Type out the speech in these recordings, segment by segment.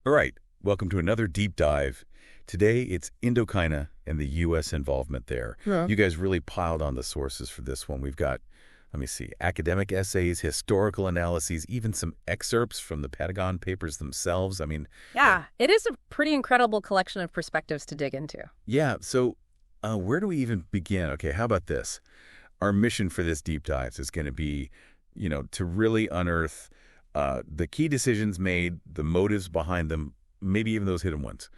All right, welcome to another deep dive. Today, it's Indochina and the U.S. involvement there. Yeah. You guys really piled on the sources for this one. We've got, let me see, academic essays, historical analyses, even some excerpts from the Pentagon Papers themselves. Yeah, it is a pretty incredible collection of perspectives to dig into. Yeah, so where do we even begin? Okay, how about this? Our mission for this deep dive is going to be, to really unearth the key decisions made, the motives behind them, maybe even those hidden ones.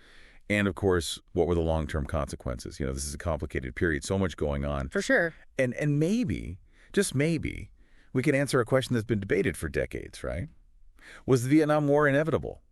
And, of course, what were the long-term consequences? This is a complicated period, so much going on. For sure. And maybe, just maybe, we can answer a question that's been debated for decades, right? Was the Vietnam War inevitable?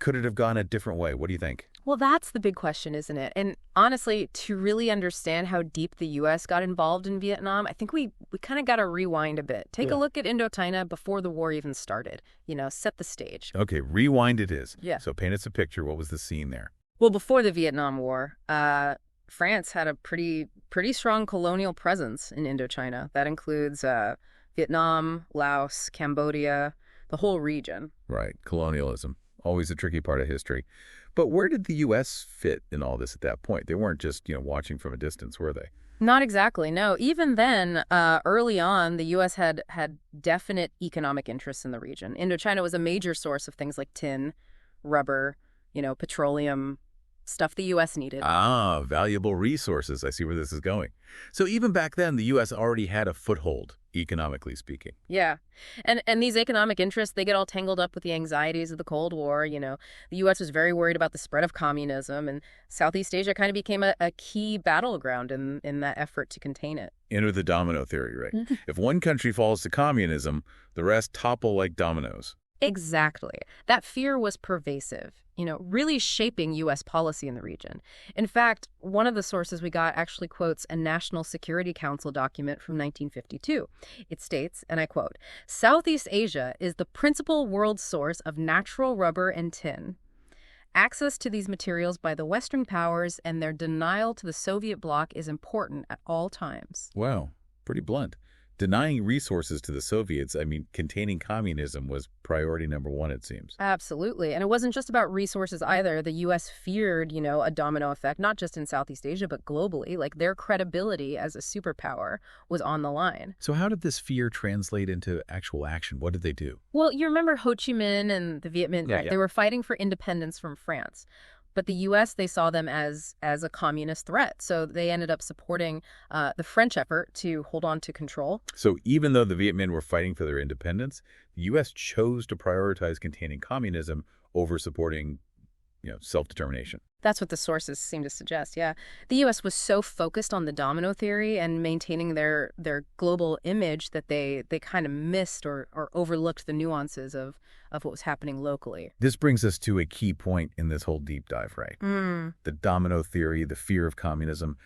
Could it have gone a different way? What do you think? Well, that's the big question, isn't it? And honestly, to really understand how deep the U.S. got involved in Vietnam, I think we kind of got to rewind a bit. Take a look at Indochina before the war even started. Set the stage. Okay, rewind it is. Yeah. So paint us a picture. What was the scene there? Well, before the Vietnam War, France had a pretty strong colonial presence in Indochina. That includes Vietnam, Laos, Cambodia, the whole region. Right, colonialism. Always a tricky part of history. But where did the U.S. fit in all this at that point? They weren't just, watching from a distance, were they? Not exactly, no. Even then, early on, the U.S. had definite economic interests in the region. Indochina was a major source of things like tin, rubber, petroleum, stuff the U.S. needed. Ah, valuable resources. I see where this is going. So even back then, the U.S. already had a foothold, economically speaking. Yeah. And these economic interests, they get all tangled up with the anxieties of the Cold War. The U.S. was very worried about the spread of communism, and Southeast Asia kind of became a key battleground in that effort to contain it. Enter the domino theory, right? If one country falls to communism, the rest topple like dominoes. Exactly. That fear was pervasive, really shaping U.S. policy in the region. In fact, one of the sources we got actually quotes a National Security Council document from 1952. It states, and I quote, "Southeast Asia is the principal world source of natural rubber and tin. Access to these materials by the Western powers and their denial to the Soviet bloc is important at all times." Wow, pretty blunt. Denying resources to the Soviets, containing communism was priority number one, it seems. Absolutely. And it wasn't just about resources either. The U.S. feared, a domino effect, not just in Southeast Asia, but globally. Their credibility as a superpower was on the line. So how did this fear translate into actual action? What did they do? Well, you remember Ho Chi Minh and the Viet Minh, right? Yeah. They were fighting for independence from France. But the U.S., they saw them as a communist threat. So they ended up supporting the French effort to hold on to control. So even though the Viet Minh were fighting for their independence, the U.S. chose to prioritize containing communism over supporting, self-determination. That's what the sources seem to suggest, yeah. The U.S. was so focused on the domino theory and maintaining their global image that they kind of missed or overlooked the nuances of what was happening locally. This brings us to a key point in this whole deep dive, right? The domino theory, the fear of communism.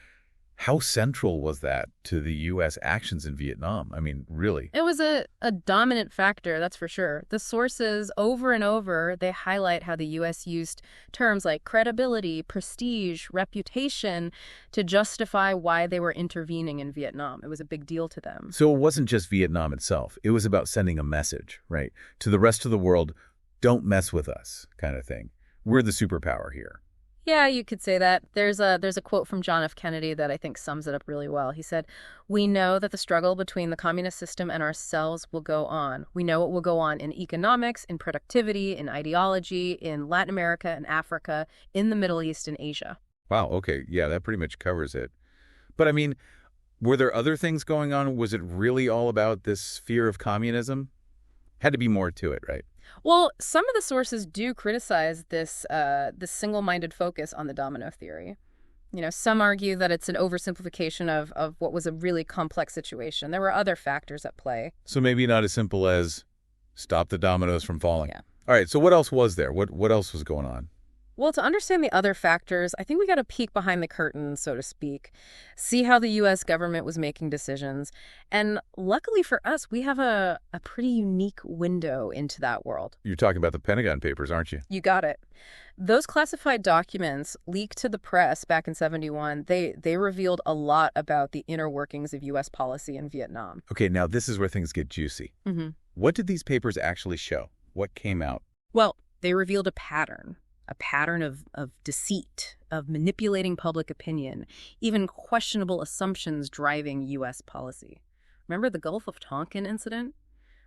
How central was that to the U.S. actions in Vietnam? Really? It was a dominant factor, that's for sure. The sources, over and over, they highlight how the U.S. used terms like credibility, prestige, reputation to justify why they were intervening in Vietnam. It was a big deal to them. So it wasn't just Vietnam itself. It was about sending a message, right? To the rest of the world, don't mess with us, kind of thing. We're the superpower here. Yeah, you could say that. There's a quote from John F. Kennedy that I think sums it up really well. He said, "We know that the struggle between the communist system and ourselves will go on. We know it will go on in economics, in productivity, in ideology, in Latin America and Africa, in the Middle East and Asia." Wow, okay. Yeah, that pretty much covers it. But were there other things going on? Was it really all about this fear of communism? Had to be more to it, right? Well, some of the sources do criticize this single-minded focus on the domino theory. Some argue that it's an oversimplification of what was a really complex situation. There were other factors at play. So maybe not as simple as stop the dominoes from falling. Yeah. All right, so what else was there? What else was going on? Well, to understand the other factors, I think we got to peek behind the curtain, so to speak, see how the U.S. government was making decisions. And luckily for us, we have a pretty unique window into that world. You're talking about the Pentagon Papers, aren't you? You got it. Those classified documents leaked to the press back in '71, they revealed a lot about the inner workings of U.S. policy in Vietnam. Okay, now this is where things get juicy. What did these papers actually show? What came out? Well, They revealed a pattern of deceit, of manipulating public opinion, even questionable assumptions driving U.S. policy. Remember the Gulf of Tonkin incident,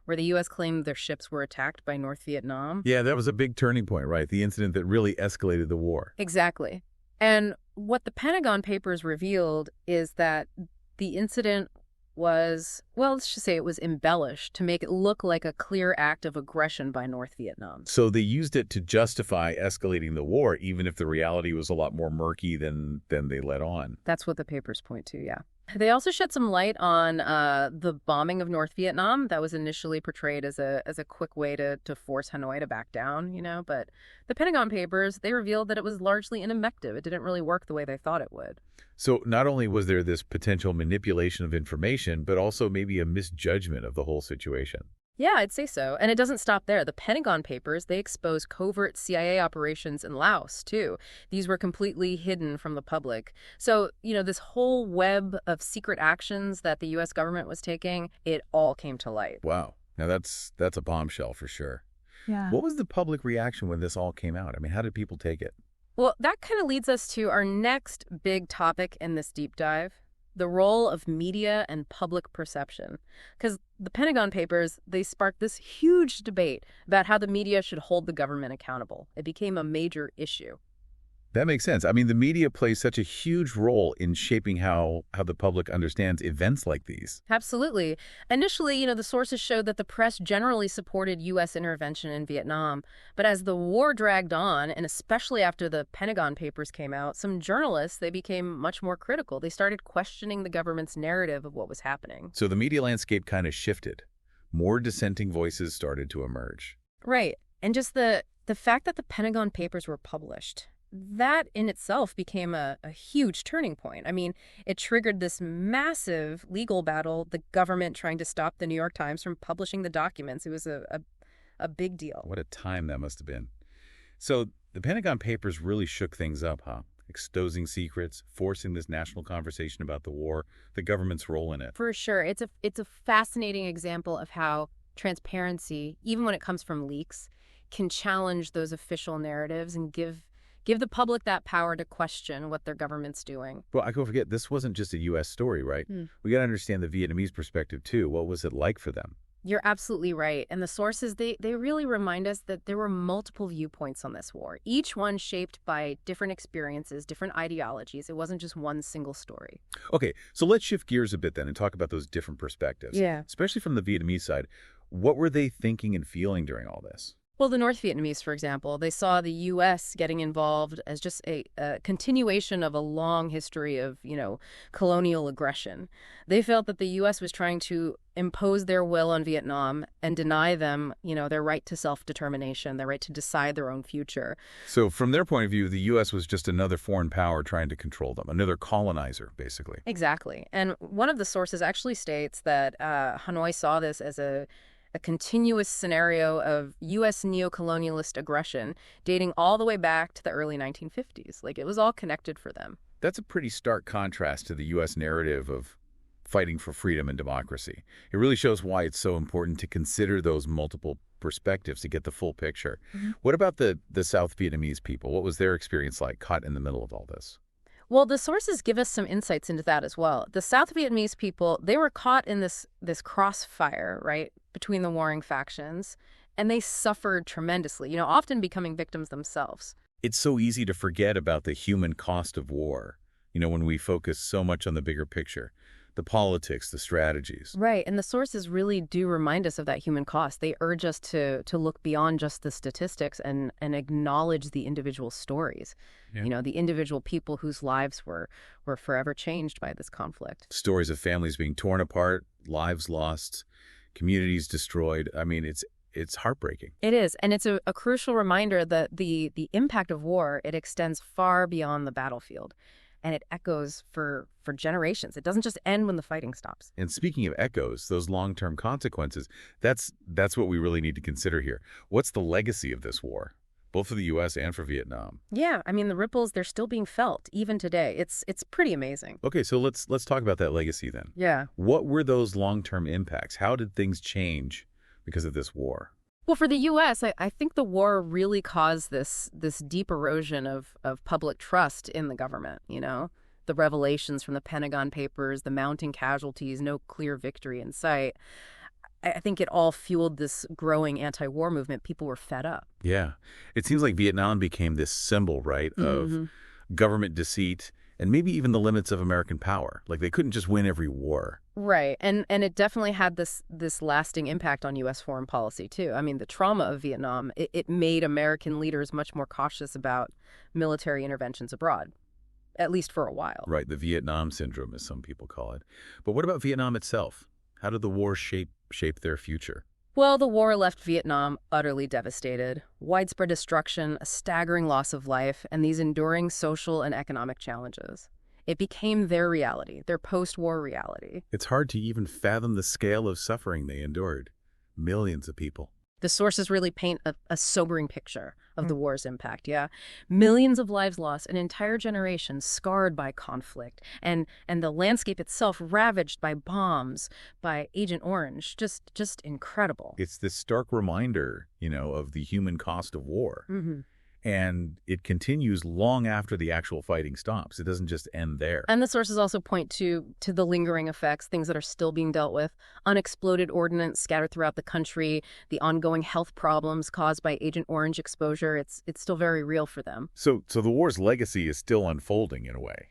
where the U.S. claimed their ships were attacked by North Vietnam? Yeah, that was a big turning point, right? The incident that really escalated the war. Exactly. And what the Pentagon Papers revealed is that the incident was, well, let's just say it was embellished to make it look like a clear act of aggression by North Vietnam. So they used it to justify escalating the war, even if the reality was a lot more murky than they let on. That's what the papers point to, yeah. They also shed some light on the bombing of North Vietnam that was initially portrayed as a quick way to force Hanoi to back down, but the Pentagon Papers, they revealed that it was largely ineffective. It didn't really work the way they thought it would. So not only was there this potential manipulation of information, but also maybe a misjudgment of the whole situation. Yeah, I'd say so. And it doesn't stop there. The Pentagon Papers, they exposed covert CIA operations in Laos, too. These were completely hidden from the public. So, this whole web of secret actions that the U.S. government was taking, it all came to light. Wow. Now that's a bombshell for sure. Yeah. What was the public reaction when this all came out? I mean, how did people take it? Well, that kind of leads us to our next big topic in this deep dive. The role of media and public perception. Because the Pentagon Papers, they sparked this huge debate about how the media should hold the government accountable. It became a major issue. That makes sense. I mean, the media plays such a huge role in shaping how the public understands events like these. Absolutely. Initially, the sources showed that the press generally supported U.S. intervention in Vietnam. But as the war dragged on, and especially after the Pentagon Papers came out, some journalists, they became much more critical. They started questioning the government's narrative of what was happening. So the media landscape kind of shifted. More dissenting voices started to emerge. Right. And just the fact that the Pentagon Papers were published, that in itself became a huge turning point. I mean, it triggered this massive legal battle, the government trying to stop the New York Times from publishing the documents. It was a big deal. What a time that must have been. So the Pentagon Papers really shook things up, huh? Exposing secrets, forcing this national conversation about the war, the government's role in it. For sure. It's a fascinating example of how transparency, even when it comes from leaks, can challenge those official narratives and give the public that power to question what their government's doing. Well, I can't forget, this wasn't just a U.S. story, right? We got to understand the Vietnamese perspective, too. What was it like for them? You're absolutely right. And the sources, they really remind us that there were multiple viewpoints on this war, each one shaped by different experiences, different ideologies. It wasn't just one single story. Okay, so let's shift gears a bit then and talk about those different perspectives. Yeah. Especially from the Vietnamese side. What were they thinking and feeling during all this? Well, the North Vietnamese, for example, they saw the U.S. getting involved as just a continuation of a long history of, colonial aggression. They felt that the U.S. was trying to impose their will on Vietnam and deny them, their right to self-determination, their right to decide their own future. So from their point of view, the U.S. was just another foreign power trying to control them, another colonizer, basically. Exactly. And one of the sources actually states that Hanoi saw this as a continuous scenario of U.S. neocolonialist aggression dating all the way back to the early 1950s. Like, it was all connected for them. That's a pretty stark contrast to the U.S. narrative of fighting for freedom and democracy. It really shows why it's so important to consider those multiple perspectives to get the full picture. What about the South Vietnamese people? What was their experience like, caught in the middle of all this? Well, the sources give us some insights into that as well. The South Vietnamese people, they were caught in this crossfire, right, between the warring factions, and they suffered tremendously, often becoming victims themselves. It's so easy to forget about the human cost of war, when we focus so much on the bigger picture, the politics, the strategies. Right, and the sources really do remind us of that human cost. They urge us to look beyond just the statistics and acknowledge the individual stories. Yeah. The individual people whose lives were forever changed by this conflict. Stories of families being torn apart, lives lost, communities destroyed. I mean, it's heartbreaking. It is, and it's a crucial reminder that the impact of war, it extends far beyond the battlefield. And it echoes for generations. It doesn't just end when the fighting stops. And speaking of echoes, those long-term consequences, that's what we really need to consider here. What's the legacy of this war, both for the U.S. and for Vietnam? Yeah, I mean, the ripples, they're still being felt, even today. It's pretty amazing. Okay, so let's talk about that legacy then. Yeah. What were those long-term impacts? How did things change because of this war? Well, for the U.S., I think the war really caused this deep erosion of public trust in the government, you know? The revelations from the Pentagon Papers, the mounting casualties, no clear victory in sight. I think it all fueled this growing anti-war movement. People were fed up. Yeah. It seems like Vietnam became this symbol, right, of government deceit and maybe even the limits of American power. Like they couldn't just win every war. Right. And it definitely had this lasting impact on U.S. foreign policy, too. I mean, the trauma of Vietnam, it made American leaders much more cautious about military interventions abroad, at least for a while. Right. The Vietnam syndrome, as some people call it. But what about Vietnam itself? How did the war shape their future? Well, the war left Vietnam utterly devastated. Widespread destruction, a staggering loss of life, and these enduring social and economic challenges. It became their reality, their post-war reality. It's hard to even fathom the scale of suffering they endured. Millions of people. The sources really paint a sobering picture of the war's impact, yeah. Millions of lives lost, an entire generation scarred by conflict, and the landscape itself ravaged by bombs, by Agent Orange. Just incredible. It's this stark reminder, of the human cost of war. And it continues long after the actual fighting stops. It doesn't just end there. And the sources also point to the lingering effects, things that are still being dealt with, unexploded ordnance scattered throughout the country, the ongoing health problems caused by Agent Orange exposure. It's still very real for them. So the war's legacy is still unfolding in a way,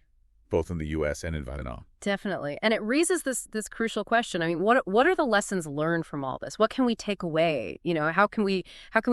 both in the U.S. and in Vietnam. Definitely. And it raises this crucial question. I mean, what are the lessons learned from all this? What can we take away? How can we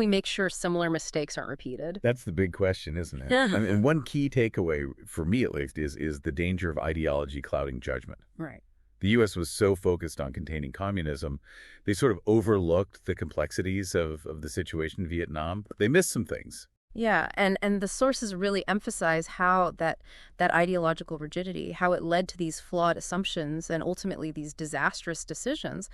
make sure similar mistakes aren't repeated? That's the big question, isn't it? Yeah. I mean, and one key takeaway, for me at least, is the danger of ideology clouding judgment. Right. The U.S. was so focused on containing communism, they sort of overlooked the complexities of the situation in Vietnam. They missed some things. Yeah, and the sources really emphasize how that ideological rigidity, how it led to these flawed assumptions and ultimately these disastrous decisions.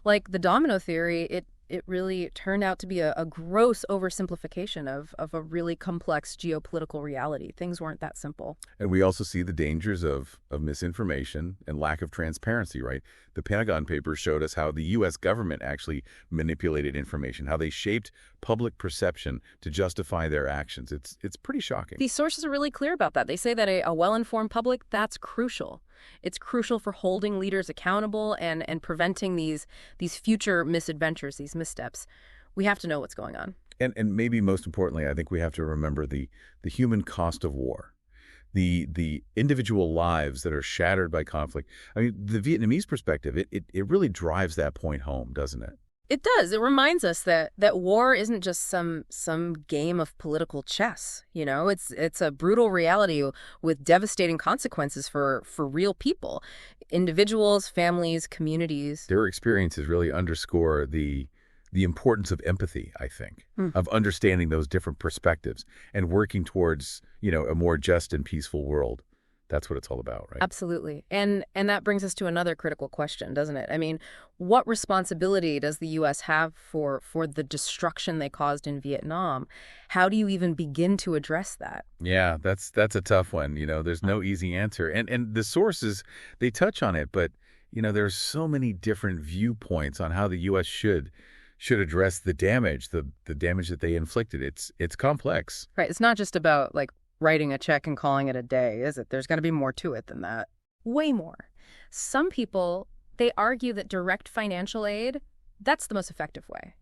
Like the domino theory, it really turned out to be a gross oversimplification of a really complex geopolitical reality. Things weren't that simple. And we also see the dangers of misinformation and lack of transparency, right? The Pentagon Papers showed us how the U.S. government actually manipulated information, how they shaped public perception to justify their actions. It's pretty shocking. These sources are really clear about that. They say that a well-informed public, that's crucial. It's crucial for holding leaders accountable and preventing these future misadventures, these missteps. We have to know what's going on. And maybe most importantly, I think we have to remember the human cost of war, the individual lives that are shattered by conflict. I mean, the Vietnamese perspective, it really drives that point home, doesn't it? It does. It reminds us that war isn't just some game of political chess. It's a brutal reality with devastating consequences for real people, individuals, families, communities. Their experiences really underscore the importance of empathy, I think, of understanding those different perspectives and working towards, a more just and peaceful world. That's what it's all about, right? Absolutely. And that brings us to another critical question, doesn't it? I mean, what responsibility does the U.S. have for the destruction they caused in Vietnam? How do you even begin to address that? Yeah, that's a tough one. There's no easy answer. And the sources, they touch on it, but, there's so many different viewpoints on how the U.S. should address the damage, the damage that they inflicted. It's complex. Right. It's not just about, writing a check and calling it a day, is it? There's got to be more to it than that. Way more. Some people, they argue that direct financial aid, that's the most effective way,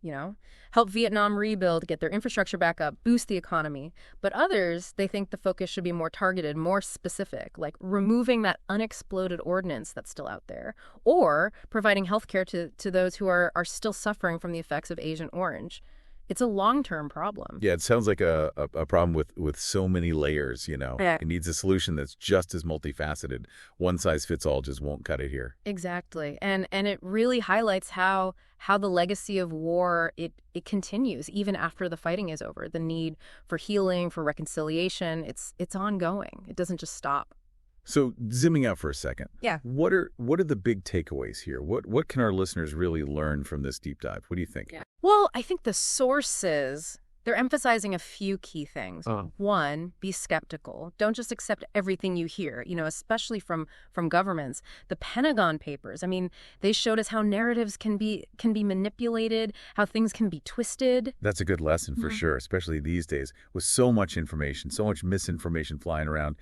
Help Vietnam rebuild, get their infrastructure back up, boost the economy. But others, they think the focus should be more targeted, more specific, like removing that unexploded ordnance that's still out there, or providing health care to those who are still suffering from the effects of Agent Orange. It's a long-term problem. Yeah, it sounds like a problem with so many layers, Yeah. It needs a solution that's just as multifaceted. One size fits all just won't cut it here. Exactly. And it really highlights how the legacy of war, it continues even after the fighting is over. The need for healing, for reconciliation, it's ongoing. It doesn't just stop. So zooming out for a second. Yeah. What are the big takeaways here? What can our listeners really learn from this deep dive? What do you think? Yeah. Well, I think the sources, They're emphasizing a few key things. Oh. One, be skeptical. Don't just accept everything you hear, especially from governments. The Pentagon Papers, I mean, they showed us how narratives can be manipulated, how things can be twisted. That's a good lesson for sure, especially these days with so much information, so much misinformation flying around.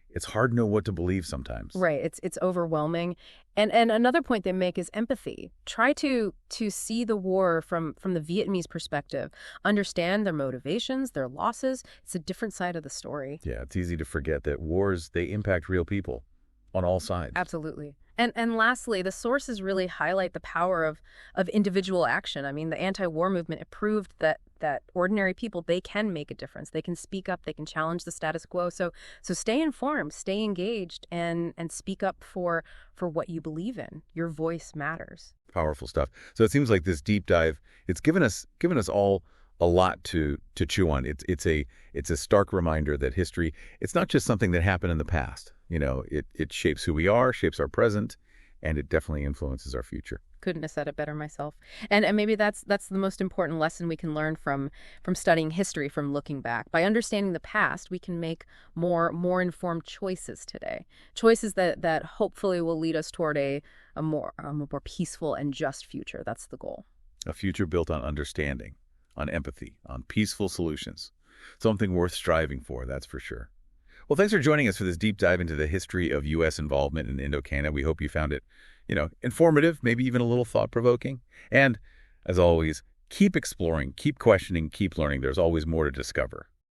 It's hard to know what to believe sometimes. Right. It's overwhelming. And another point they make is empathy. Try to see the war from the Vietnamese perspective, understand their motivations, their losses. It's a different side of the story. Yeah, it's easy to forget that wars, they impact real people on all sides. Absolutely. And lastly, the sources really highlight the power of individual action. I mean, the anti-war movement, it proved that ordinary people, they can make a difference. They can speak up, they can challenge the status quo. So stay informed, stay engaged, and speak up for what you believe in. Your voice matters. Powerful stuff. So it seems like this deep dive, it's given us all a lot to chew on. It's a stark reminder that history, it's not just something that happened in the past. It shapes who we are, shapes our present, and it definitely influences our future. Couldn't have said it better myself. And maybe that's the most important lesson we can learn from studying history, from looking back. By understanding the past, we can make more informed choices today. Choices that hopefully will lead us toward a more peaceful and just future. That's the goal. A future built on understanding, on empathy, on peaceful solutions. Something worth striving for, that's for sure. Well, thanks for joining us for this deep dive into the history of U.S. involvement in Indo-Canada. We hope you found it, informative, maybe even a little thought-provoking. And, as always, keep exploring, keep questioning, keep learning. There's always more to discover.